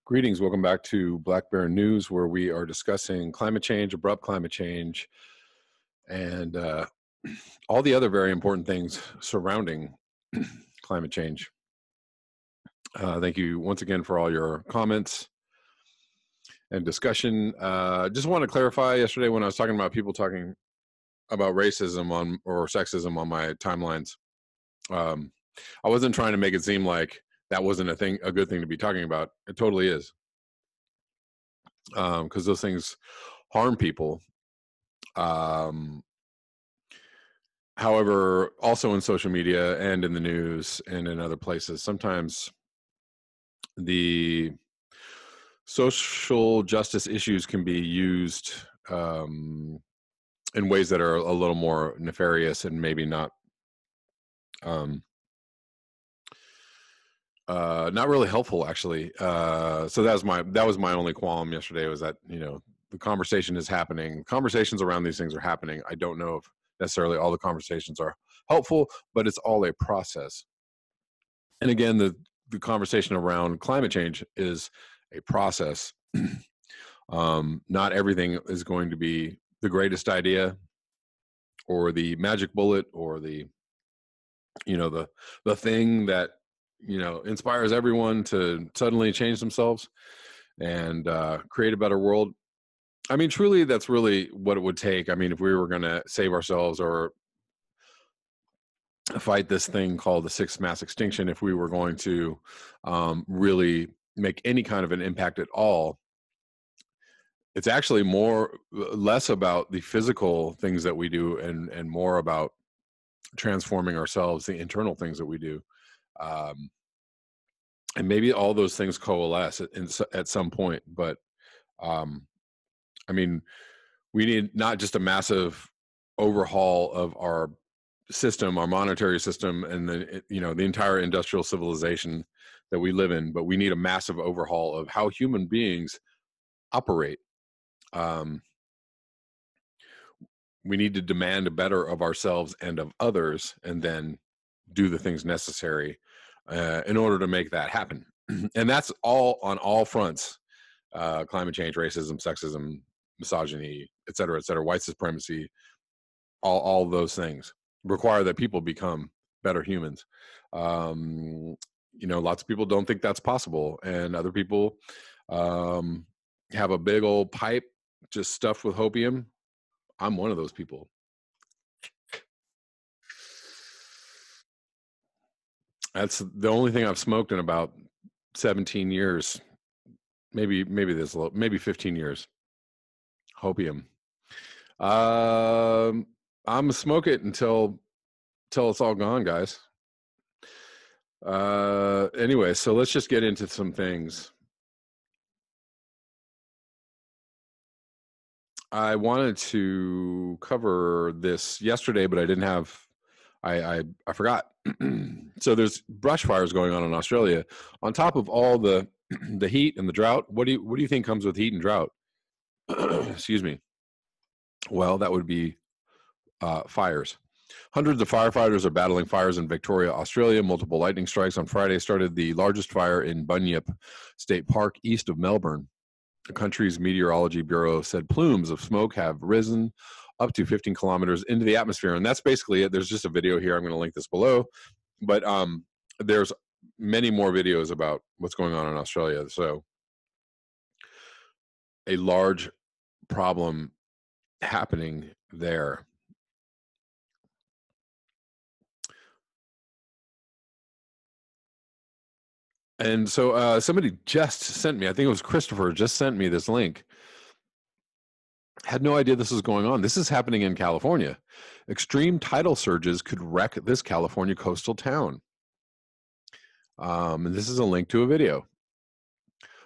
Greetings, welcome back to Black Bear News, where we are discussing climate change, abrupt climate change, and all the other very important things surrounding climate change. Thank you once again for all your comments and discussion. Just want to clarify, yesterday when I was talking about people talking about racism or sexism on my timelines, I wasn't trying to make it seem like that wasn't a good thing to be talking about. It totally is, because those things harm people. However, also in social media and in the news and in other places, sometimes the social justice issues can be used in ways that are a little more nefarious and maybe not really helpful, actually. So that was my only qualm yesterday, was that, the conversation is happening. Conversations around these things are happening. I don't know if necessarily all the conversations are helpful, but it's all a process. And again, the conversation around climate change is a process. Not everything is going to be the greatest idea or the magic bullet or the thing that inspires everyone to suddenly change themselves and create a better world. I mean, truly, that's really what it would take. I mean, if we were going to save ourselves or fight this thing called the sixth mass extinction, if we were going to really make any kind of an impact at all, it's actually less about the physical things that we do and more about transforming ourselves, the internal things that we do. And maybe all those things coalesce at some point, but I mean, we need not just a massive overhaul of our system, our monetary system, and the entire industrial civilization that we live in, but we need a massive overhaul of how human beings operate. We need to demand better of ourselves and of others, and then do the things necessary in order to make that happen. And that's all on all fronts: climate change, racism, sexism, misogyny, et cetera, white supremacy. All those things require that people become better humans. Lots of people don't think that's possible, and other people have a big old pipe just stuffed with hopium. I'm one of those people. That's the only thing I've smoked in about 17 years, maybe 15 years. Hopium. I'm gonna smoke it until it's all gone, guys. Anyway, so let's just get into some things. I wanted to cover this yesterday, but I didn't have. I forgot. So there's brush fires going on in Australia. On top of all the heat and the drought, what do you think comes with heat and drought? Excuse me. Well, that would be fires. Hundreds of firefighters are battling fires in Victoria, Australia. Multiple lightning strikes on Friday started the largest fire in Bunyip State Park east of Melbourne. The country's meteorology bureau said plumes of smoke have risen up to 15 kilometers into the atmosphere. And that's basically it. There's just a video here. I'm going to link this below. But there's many more videos about what's going on in Australia. So a large problem happening there. And so somebody just sent me, I think it was Christopher, just sent me this link. Had no idea this was going on. This is happening in California. Extreme tidal surges could wreck this California coastal town. And this is a link to a video.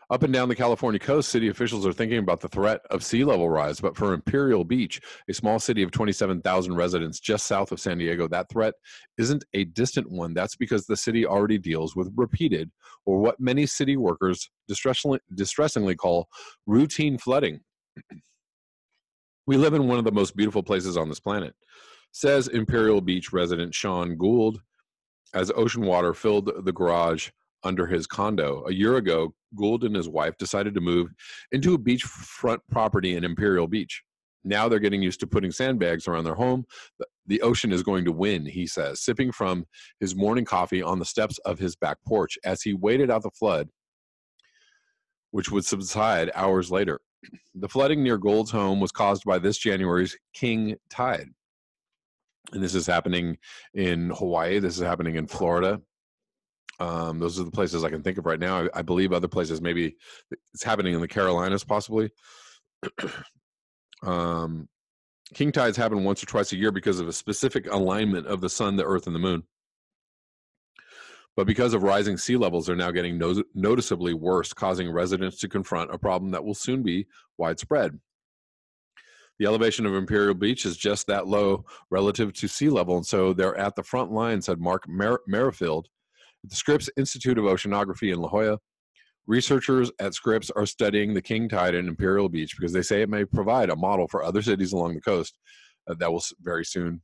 Up and down the California coast, city officials are thinking about the threat of sea level rise. But for Imperial Beach, a small city of 27,000 residents just south of San Diego, that threat isn't a distant one. That's because the city already deals with repeated, or what many city workers distressingly call routine flooding. We live in one of the most beautiful places on this planet. says Imperial Beach resident Sean Gould, as ocean water filled the garage under his condo. A year ago, Gould and his wife decided to move into a beachfront property in Imperial Beach. Now they're getting used to putting sandbags around their home. The ocean is going to win, he says, sipping from his morning coffee on the steps of his back porch as he waited out the flood, which would subside hours later. The flooding near Gould's home was caused by this January's king tide. And this is happening in Hawaii. This is happening in Florida. Those are the places I can think of right now. I believe other places, maybe it's happening in the Carolinas, possibly. King tides happen once or twice a year because of a specific alignment of the sun, the earth, and the moon. But because of rising sea levels, they're now getting noticeably worse, causing residents to confront a problem that will soon be widespread. The elevation of Imperial Beach is just that low relative to sea level, and so they're at the front line, said Mark Merrifield at the Scripps Institute of Oceanography in La Jolla. Researchers at Scripps are studying the king tide in Imperial Beach because they say it may provide a model for other cities along the coast that will very soon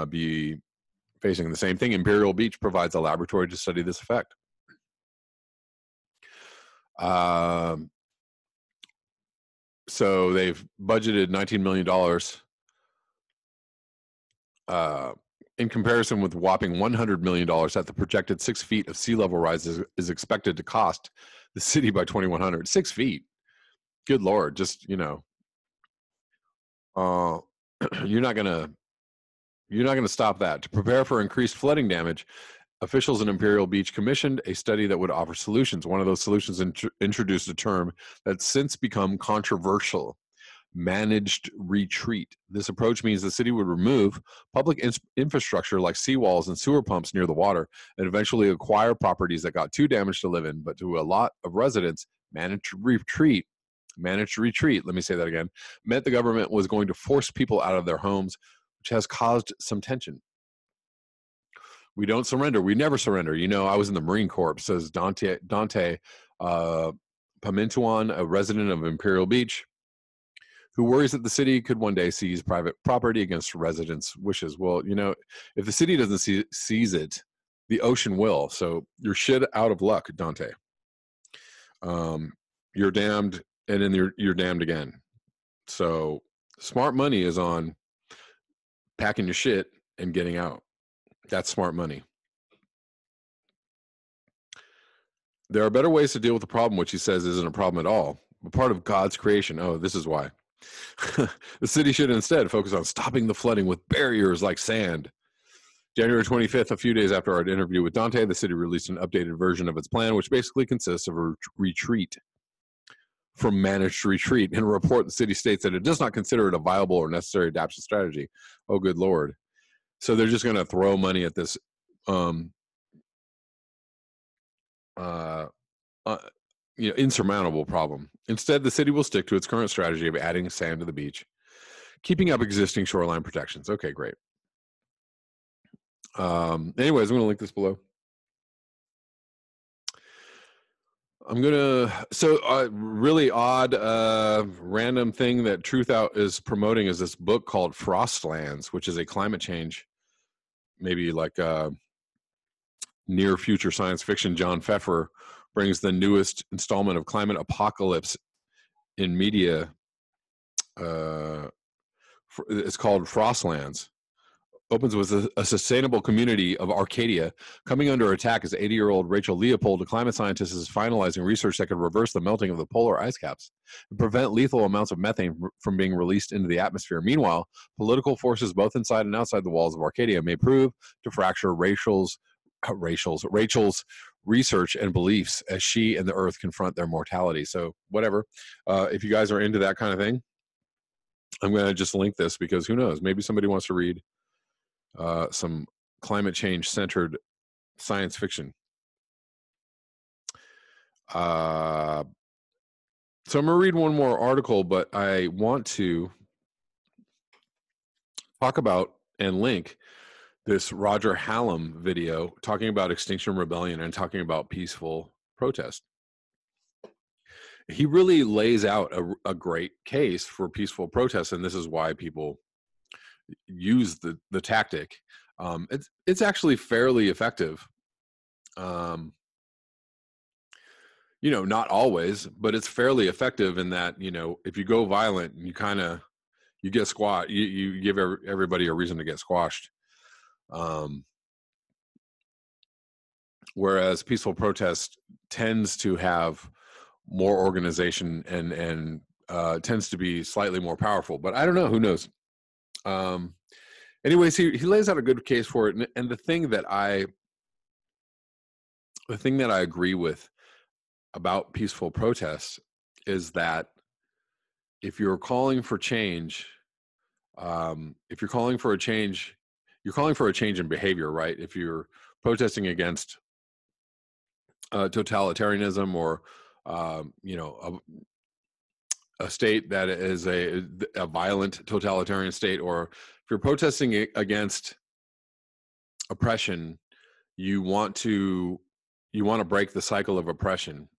be facing the same thing. Imperial Beach provides a laboratory to study this effect. So they've budgeted $19 million in comparison with whopping $100 million that the projected 6 feet of sea level rise is expected to cost the city by 2100. 6 feet. Good Lord. Just, you're not going to stop that. To prepare for increased flooding damage, officials in Imperial Beach commissioned a study that would offer solutions. One of those solutions introduced a term that's since become controversial: managed retreat. This approach means the city would remove public infrastructure like seawalls and sewer pumps near the water and eventually acquire properties that got too damaged to live in. But to a lot of residents, managed retreat, let me say that again, meant the government was going to force people out of their homes, which has caused some tension. We don't surrender. We never surrender. I was in the Marine Corps, says Dante Pamintuan, a resident of Imperial Beach, who worries that the city could one day seize private property against residents' wishes. Well, if the city doesn't seize it, the ocean will. So you're shit out of luck, Dante. You're damned, and then you're damned again. So smart money is on packing your shit and getting out. That's smart money. There are better ways to deal with the problem, which he says isn't a problem at all, but part of God's creation. Oh, this is why. The city should instead focus on stopping the flooding with barriers like sand. January 25th, a few days after our interview with Dante, the city released an updated version of its plan, which basically consists of a retreat from managed retreat. In a report, the city states that it does not consider it a viable or necessary adaptation strategy. Oh, good Lord. So they're just going to throw money at this insurmountable problem. Instead, the city will stick to its current strategy of adding sand to the beach, keeping up existing shoreline protections. Okay, great. Anyways, I'm going to link this below. Really odd, random thing that Truth Out is promoting is this book called Frostlands, which is a climate change, maybe like near future science fiction. John Pfeffer brings the newest installment of Climate Apocalypse in media. It's called Frostlands. Opens with a sustainable community of Arcadia coming under attack as 80-year-old Rachel Leopold, a climate scientist, is finalizing research that could reverse the melting of the polar ice caps and prevent lethal amounts of methane from being released into the atmosphere. Meanwhile, political forces both inside and outside the walls of Arcadia may prove to fracture Rachel's research and beliefs as she and the Earth confront their mortality. So whatever. If you guys are into that kind of thing, I'm going to just link this because who knows? Maybe somebody wants to read some climate change centered science fiction. So I'm going to read one more article, but I want to talk about and link this Roger Hallam video talking about Extinction Rebellion and talking about peaceful protest. He really lays out a great case for peaceful protest, and this is why people use the tactic, it's actually fairly effective. Not always, but it's fairly effective in that, if you go violent, you get squashed, you give everybody a reason to get squashed. Whereas peaceful protest tends to have more organization and tends to be slightly more powerful, but I don't know, who knows? Anyways, he lays out a good case for it. And the thing that I agree with about peaceful protests is that if you're calling for change, you're calling for a change in behavior, right? If you're protesting against totalitarianism or a state that is a violent totalitarian state, or if you're protesting against oppression, you want to break the cycle of oppression,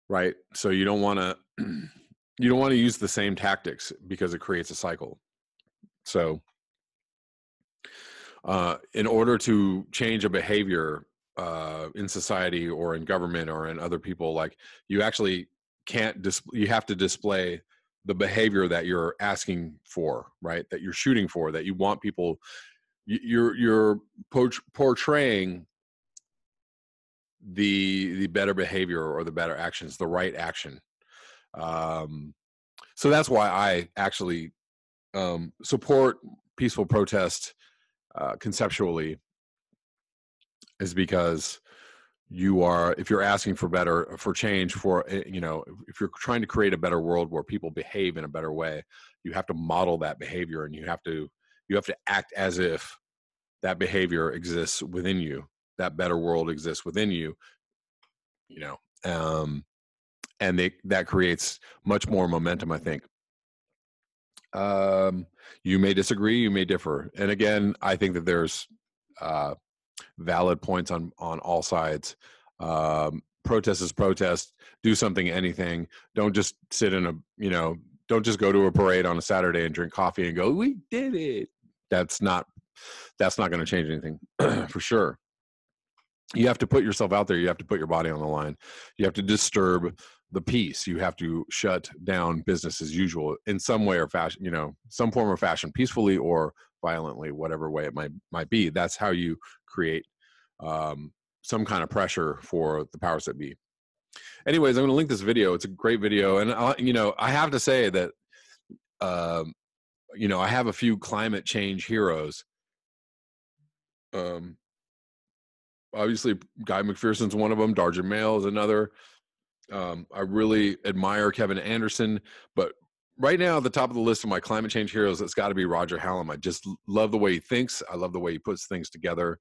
right? So you don't want to use the same tactics because it creates a cycle. So in order to change a behavior in society or in government or in other people, like, you actually you have to display the behavior that you're asking for, right? That you're shooting for, that you want people, you're portraying the better behavior or the better actions, the right action. So that's why I actually support peaceful protest conceptually, is because if you're asking for change, if you're trying to create a better world where people behave in a better way, you have to model that behavior, and you have to act as if that behavior exists within you, that better world exists within you, and that creates much more momentum, I think. You may disagree, you may differ, and again, I think that there's valid points on all sides. Protest is protest. Do something, anything. Don't just sit in don't just go to a parade on a Saturday and drink coffee and go, we did it. That's not going to change anything for sure. You have to put yourself out there. You have to put your body on the line. You have to disturb the peace. You have to shut down business as usual in some way or fashion, some form or fashion, peacefully or violently, whatever way it might be. That's how you create some kind of pressure for the powers that be. Anyways, I'm going to link this video. It's a great video. And, I have to say that, I have a few climate change heroes. Obviously, Guy McPherson's one of them. Darja Mail is another. I really admire Kevin Anderson. But right now, at the top of the list of my climate change heroes, it's got to be Roger Hallam. I just love the way he thinks. I love the way he puts things together.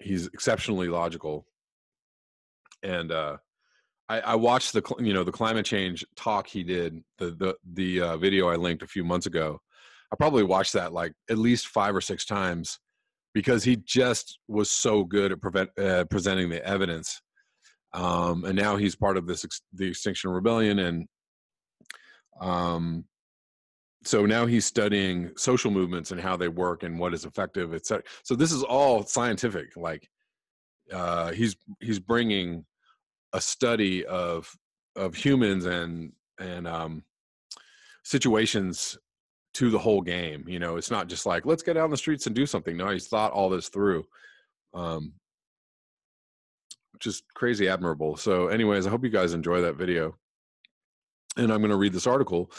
He's exceptionally logical. And I watched the climate change talk he did, the video I linked a few months ago. I probably watched that like at least 5 or 6 times, because he just was so good at presenting the evidence. And now he's part of the Extinction Rebellion, and so now he's studying social movements and how they work and what is effective, etc. So this is all scientific. Like, he's bringing a study of humans and situations to the whole game. It's not just like, let's get out on the streets and do something. No, he's thought all this through. Just crazy admirable. So anyways, I hope you guys enjoy that video. And I'm going to read this article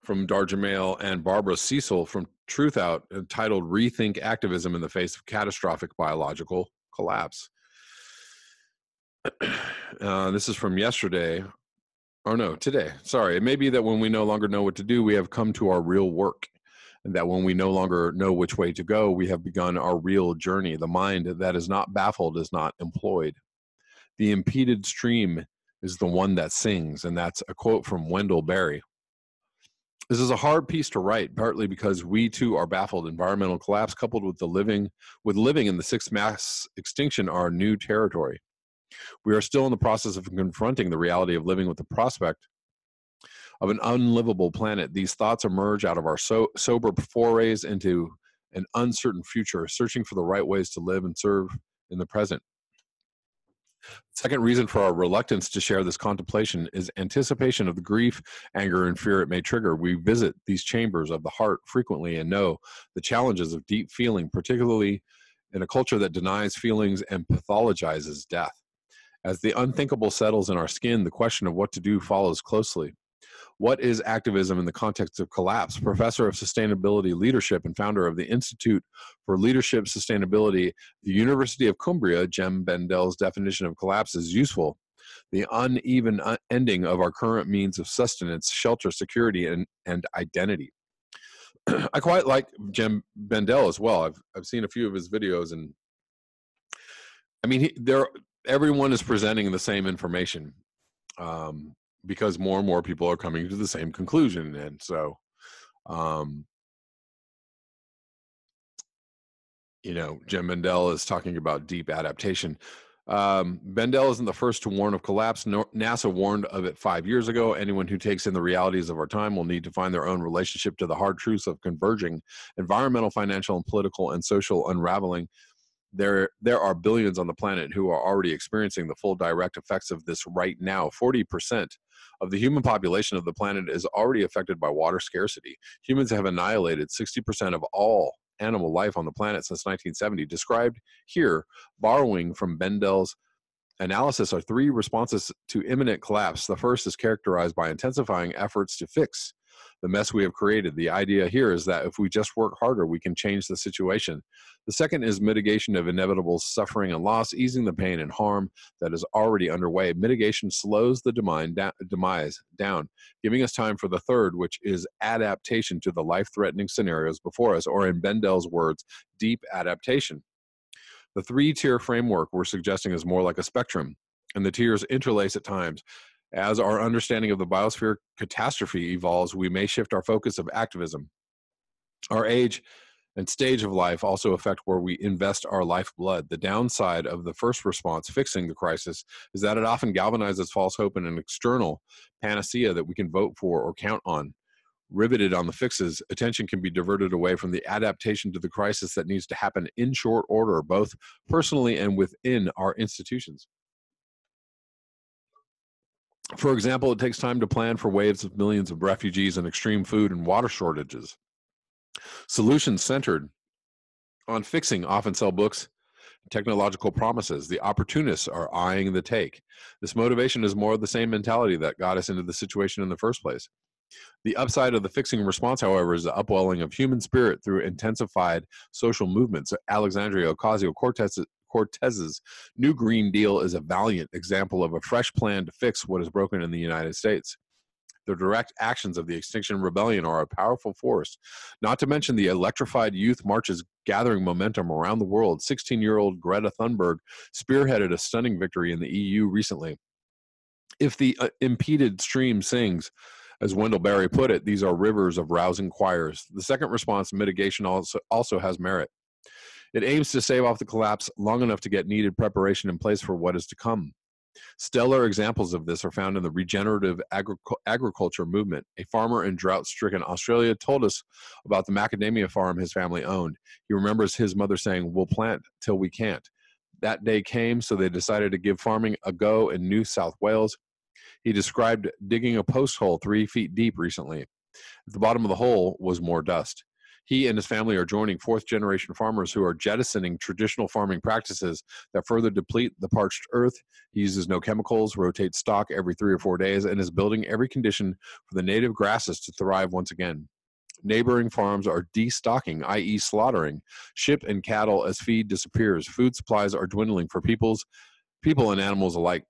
from Darja Mail and Barbara Cecil from Truth Out, entitled Rethink Activism in the Face of Catastrophic Biological Collapse. This is from yesterday. Or no, today. Sorry. It may be that when we no longer know what to do, we have come to our real work. And that when we no longer know which way to go, we have begun our real journey. The mind that is not baffled is not employed. The impeded stream is the one that sings. And that's a quote from Wendell Berry. This is a hard piece to write, partly because we too are baffled. Environmental collapse coupled with living in the 6th mass extinction are new territory. We are still in the process of confronting the reality of living with the prospect of an unlivable planet, these thoughts emerge out of our sober forays into an uncertain future, searching for the right ways to live and serve in the present. Second reason for our reluctance to share this contemplation is anticipation of the grief, anger, and fear it may trigger. We visit these chambers of the heart frequently and know the challenges of deep feeling, particularly in a culture that denies feelings and pathologizes death. As the unthinkable settles in our skin, the question of what to do follows closely. What is activism in the context of collapse? Professor of Sustainability Leadership and founder of the Institute for Leadership Sustainability, the University of Cumbria, Jem Bendel's definition of collapse is useful. The uneven ending of our current means of sustenance, shelter, security, and identity. I quite like Jem Bendel as well. I've seen a few of his videos, and I mean, everyone is presenting the same information. Because more and more people are coming to the same conclusion. And so, you know, Jem Bendel is talking about deep adaptation. Bendel isn't the first to warn of collapse. NASA warned of it 5 years ago. Anyone who takes in the realities of our time will need to find their own relationship to the hard truths of converging environmental, financial, and political and social unraveling. There are billions on the planet who are already experiencing the full direct effects of this right now. 40% of the human population of the planet is already affected by water scarcity. Humans have annihilated 60% of all animal life on the planet since 1970. Described here, borrowing from Bendel's analysis, are three responses to imminent collapse. The first is characterized by intensifying efforts to fix the mess we have created. The idea here is that if we just work harder, we can change the situation. The second is mitigation of inevitable suffering and loss, easing the pain and harm that is already underway. Mitigation slows the demise down, giving us time for the third, which is adaptation to the life-threatening scenarios before us, or in Bendel's words, deep adaptation. The three-tier framework we're suggesting is more like a spectrum, and the tiers interlace at times. As our understanding of the biosphere catastrophe evolves, we may shift our focus of activism. Our age and stage of life also affect where we invest our lifeblood. The downside of the first response, fixing the crisis, is that it often galvanizes false hope in an external panacea that we can vote for or count on. Riveted on the fixes, attention can be diverted away from the adaptation to the crisis that needs to happen in short order, both personally and within our institutions. For example, it takes time to plan for waves of millions of refugees and extreme food and water shortages. Solutions centered on fixing often sell books, technological promises. The opportunists are eyeing the take. This motivation is more of the same mentality that got us into the situation in the first place. The upside of the fixing response, however, is the upwelling of human spirit through intensified social movements. Alexandria Ocasio-Cortez's New Green Deal is a valiant example of a fresh plan to fix what is broken in the United States. The direct actions of the Extinction Rebellion are a powerful force, not to mention the electrified youth marches gathering momentum around the world. 16-year-old Greta Thunberg spearheaded a stunning victory in the EU recently. If the impeded stream sings, as Wendell Berry put it, these are rivers of rousing choirs. The second response, mitigation, also has merit. It aims to stave off the collapse long enough to get needed preparation in place for what is to come. Stellar examples of this are found in the regenerative agriculture movement. A farmer in drought-stricken Australia told us about the macadamia farm his family owned. He remembers his mother saying, "We'll plant till we can't." That day came, so they decided to give farming a go in New South Wales. He described digging a post hole 3 feet deep recently. At the bottom of the hole was more dust. He and his family are joining fourth-generation farmers who are jettisoning traditional farming practices that further deplete the parched earth. He uses no chemicals, rotates stock every 3 or 4 days, and is building every condition for the native grasses to thrive once again. Neighboring farms are destocking, i.e. slaughtering, sheep and cattle as feed disappears. Food supplies are dwindling for people and animals alike.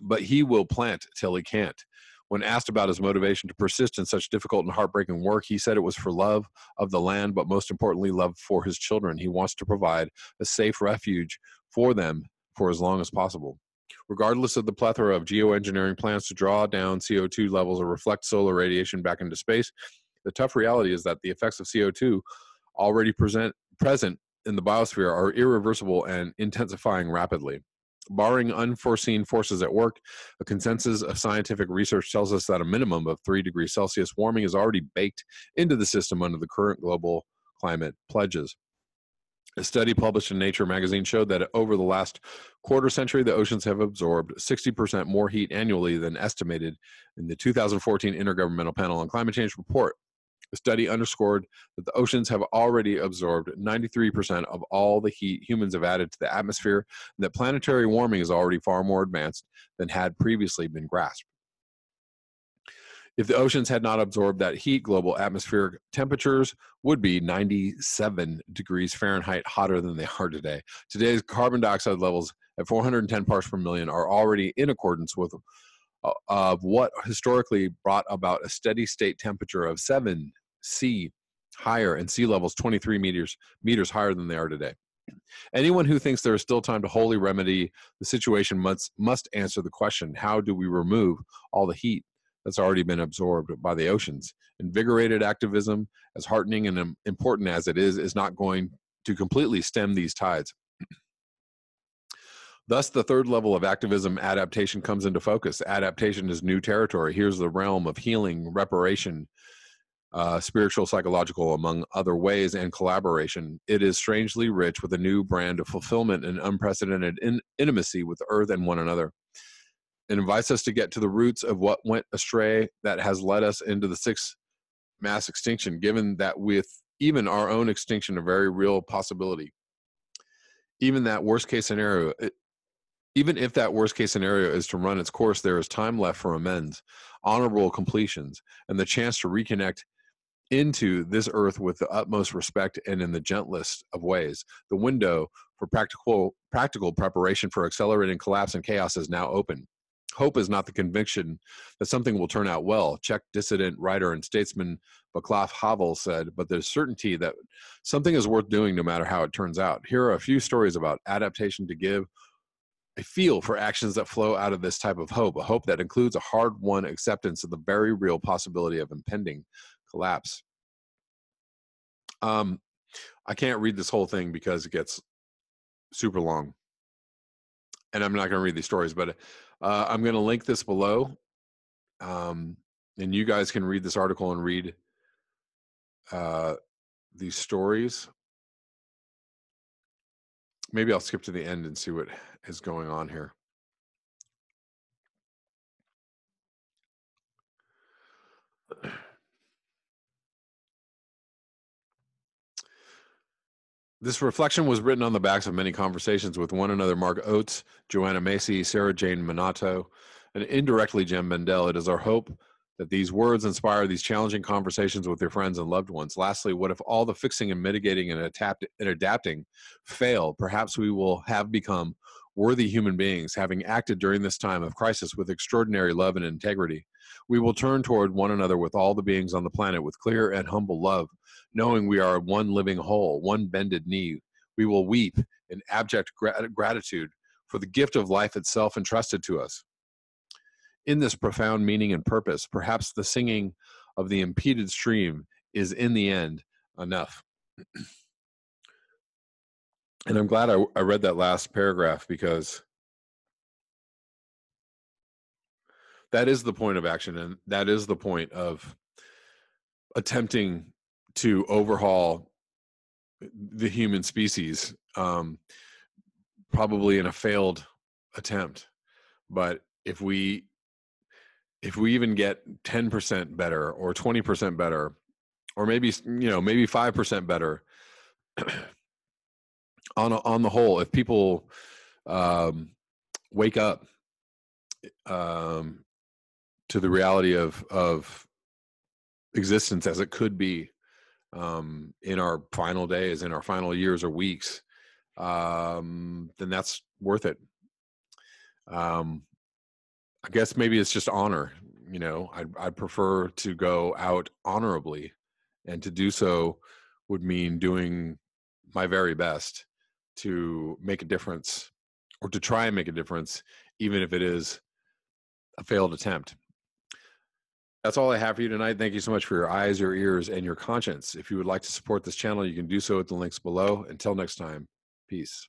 But he will plant till he can't. When asked about his motivation to persist in such difficult and heartbreaking work, he said it was for love of the land, but most importantly, love for his children. He wants to provide a safe refuge for them for as long as possible. Regardless of the plethora of geoengineering plans to draw down CO2 levels or reflect solar radiation back into space, the tough reality is that the effects of CO2 already present in the biosphere are irreversible and intensifying rapidly. Barring unforeseen forces at work, a consensus of scientific research tells us that a minimum of 3 degrees Celsius warming is already baked into the system under the current global climate pledges. A study published in Nature magazine showed that over the last quarter century, the oceans have absorbed 60% more heat annually than estimated in the 2014 Intergovernmental Panel on Climate Change report. The study underscored that the oceans have already absorbed 93% of all the heat humans have added to the atmosphere, and that planetary warming is already far more advanced than had previously been grasped. If the oceans had not absorbed that heat, global atmospheric temperatures would be 97 degrees Fahrenheit hotter than they are today. Today's carbon dioxide levels at 410 parts per million are already in accordance with of what historically brought about a steady state temperature of 7 C higher and sea levels 23 meters higher than they are today. Anyone who thinks there is still time to wholly remedy the situation must answer the question, how do we remove all the heat that's already been absorbed by the oceans? Invigorated activism, as heartening and important as it is not going to completely stem these tides. Thus, the third level of activism, adaptation, comes into focus. Adaptation is new territory. Here's the realm of healing, reparation, spiritual, psychological, among other ways, and collaboration. It is strangely rich with a new brand of fulfillment and unprecedented intimacy with the earth and one another. It invites us to get to the roots of what went astray that has led us into the 6th mass extinction, given that with even our own extinction a very real possibility. Even if that worst case scenario is to run its course, there is time left for amends, honorable completions, and the chance to reconnect into this earth with the utmost respect and in the gentlest of ways. The window for practical preparation for accelerating collapse and chaos is now open. Hope is not the conviction that something will turn out well, Czech dissident, writer, and statesman Václav Havel said, but there's certainty that something is worth doing no matter how it turns out. Here are a few stories about adaptation to give a feel for actions that flow out of this type of hope, a hope that includes a hard-won acceptance of the very real possibility of impending collapse. I can't read this whole thing because it gets super long, and I'm not going to read these stories, but I'm going to link this below, and you guys can read this article and read these stories. Maybe I'll skip to the end and see what is going on here. This reflection was written on the backs of many conversations with one another, Mark Oates, Joanna Macy, Sarah Jane Minato, and indirectly Jem Mendel. It is our hope that these words inspire these challenging conversations with your friends and loved ones. Lastly, what if all the fixing and mitigating and adapting fail? Perhaps we will have become worthy human beings, having acted during this time of crisis with extraordinary love and integrity. We will turn toward one another with all the beings on the planet with clear and humble love, knowing we are one living whole, one bended knee. We will weep in abject gratitude for the gift of life itself entrusted to us. In this profound meaning and purpose, perhaps the singing of the impeded stream is in the end enough. And I'm glad I read that last paragraph, because that is the point of action, and that is the point of attempting to overhaul the human species, probably in a failed attempt. But if we even get 10% better or 20% better, or maybe 5% better on the whole, if people wake up to the reality of existence as it could be in our final days, in our final years or weeks, then that's worth it. I guess maybe it's just honor. I'd prefer to go out honorably, and to do so would mean doing my very best to make a difference, or to try and make a difference, even if it is a failed attempt. That's all I have for you tonight. Thank you so much for your eyes, your ears, and your conscience. If you would like to support this channel, you can do so at the links below. Until next time, peace.